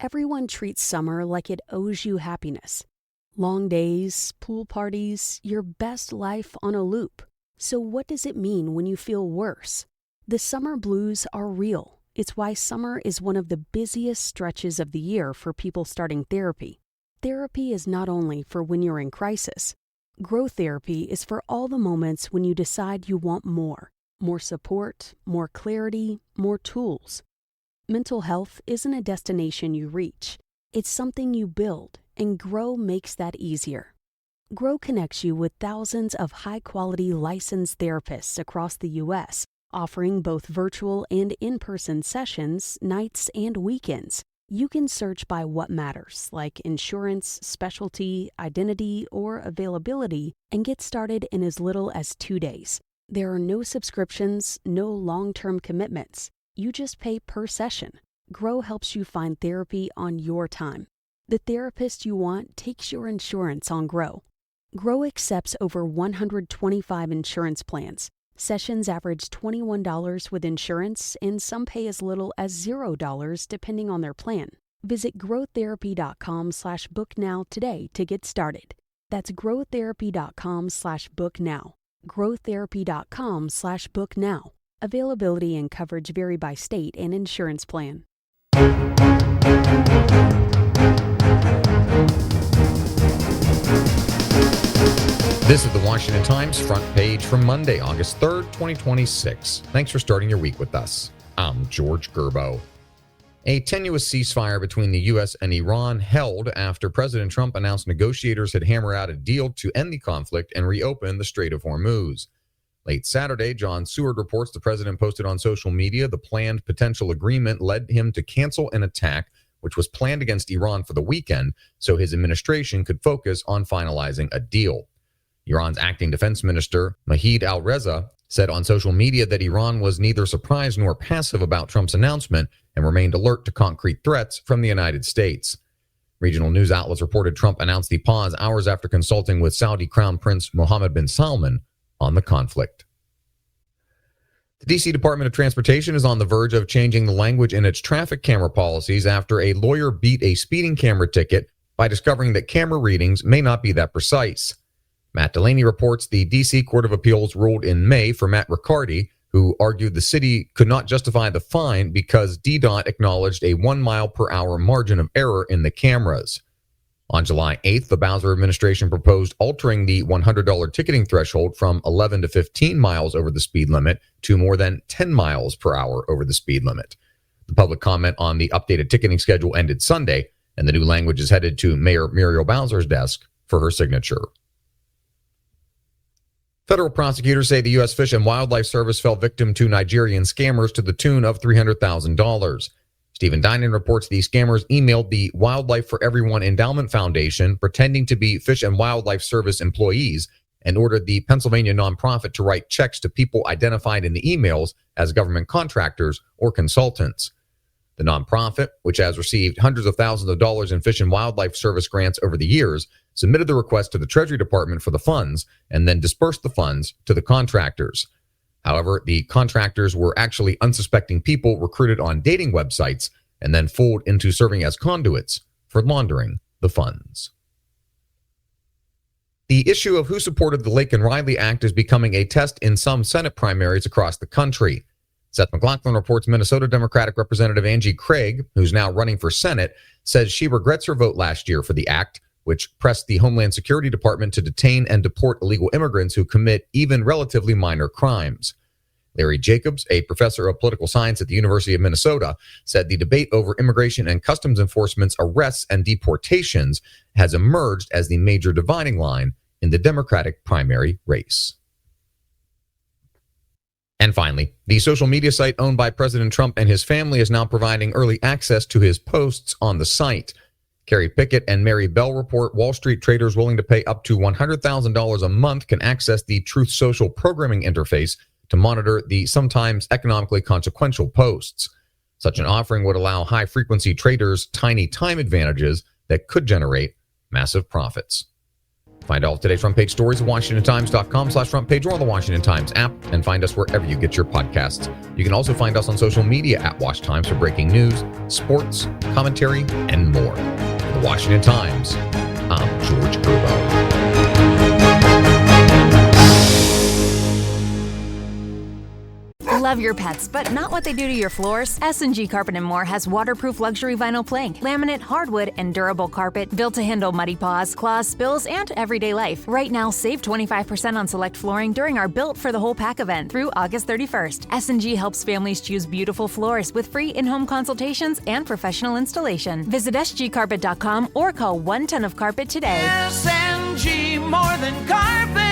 Everyone treats summer like it owes you happiness. Long days, pool parties, your best life on a loop. So what does it mean when you feel worse? The summer blues are real. It's why summer is one of the busiest stretches of the year for people starting therapy. Therapy is not only for when you're in crisis. Grow Therapy is for all the moments when you decide you want more. More support, more clarity, more tools. Mental health isn't a destination you reach. It's something you build, and Grow makes that easier. Grow connects you with thousands of high-quality licensed therapists across the U.S., offering both virtual and in-person sessions, nights and weekends. You can search by what matters, like insurance, specialty, identity, or availability, and get started in as little as 2 days. There are no subscriptions, no long-term commitments. You just pay per session. Grow helps you find therapy on your time. The therapist you want takes your insurance on Grow. Grow accepts over 125 insurance plans. Sessions average $21 with insurance, and some pay as little as $0 depending on their plan. Visit growtherapy.com/booknow today to get started. That's growtherapy.com/booknow. growtherapy.com/booknow. Availability and coverage vary by state and insurance plan. This is the Washington Times front page from Monday, August 3rd, 2026. Thanks for starting your week with us. I'm George Gerbo. A tenuous ceasefire between the U.S. and Iran held after President Trump announced negotiators had hammered out a deal to end the conflict and reopen the Strait of Hormuz. Late Saturday, John Seward reports the president posted on social media the planned potential agreement led him to cancel an attack which was planned against Iran for the weekend so his administration could focus on finalizing a deal. Iran's acting defense minister, Mahdi al-Reza, said on social media that Iran was neither surprised nor passive about Trump's announcement and remained alert to concrete threats from the United States. Regional news outlets reported Trump announced the pause hours after consulting with Saudi Crown Prince Mohammed bin Salman on the conflict. The D.C. Department of Transportation is on the verge of changing the language in its traffic camera policies after a lawyer beat a speeding camera ticket by discovering that camera readings may not be that precise. Matt Delaney reports the D.C. Court of Appeals ruled in May for Matt Riccardi, who argued the city could not justify the fine because DDOT acknowledged a 1 mile per hour margin of error in the cameras. On July 8th, the Bowser administration proposed altering the $100 ticketing threshold from 11 to 15 miles over the speed limit to more than 10 miles per hour over the speed limit. The public comment on the updated ticketing schedule ended Sunday, and the new language is headed to Mayor Muriel Bowser's desk for her signature. Federal prosecutors say the U.S. Fish and Wildlife Service fell victim to Nigerian scammers to the tune of $300,000. Stephen Dinan reports the scammers emailed the Wildlife for Everyone Endowment Foundation pretending to be Fish and Wildlife Service employees and ordered the Pennsylvania nonprofit to write checks to people identified in the emails as government contractors or consultants. The nonprofit, which has received hundreds of thousands of dollars in Fish and Wildlife Service grants over the years, submitted the request to the Treasury Department for the funds and then dispersed the funds to the contractors. However, the contractors were actually unsuspecting people recruited on dating websites and then fooled into serving as conduits for laundering the funds. The issue of who supported the Laken Riley Act is becoming a test in some Senate primaries across the country. Seth MacLachlan reports Minnesota Democratic Representative Angie Craig, who's now running for Senate, says she regrets her vote last year for the act, which pressed the Homeland Security Department to detain and deport illegal immigrants who commit even relatively minor crimes. Larry Jacobs, a professor of political science at the University of Minnesota, said the debate over immigration and customs enforcement's arrests and deportations has emerged as the major dividing line in the Democratic primary race. And finally, the social media site owned by President Trump and his family is now providing early access to his posts on the site. Carrie Pickett and Mary Bell report Wall Street traders willing to pay up to $100,000 a month can access the Truth Social programming interface to monitor the sometimes economically consequential posts. Such an offering would allow high-frequency traders tiny time advantages that could generate massive profits. Find all of today's front page stories at WashingtonTimes.com/front page or on the Washington Times app, and find us wherever you get your podcasts. You can also find us on social media at Wash Times for breaking news, sports, commentary, and more. For the Washington Times, I'm George Gerbo. Love your pets, but not what they do to your floors? S&G Carpet & More has waterproof luxury vinyl plank, laminate, hardwood, and durable carpet built to handle muddy paws, claws, spills, and everyday life. Right now, save 25% on select flooring during our Built for the Whole Pack event through August 31st. S&G helps families choose beautiful floors with free in-home consultations and professional installation. Visit sgcarpet.com or call 1 ton of carpet today. S&G, more than carpet.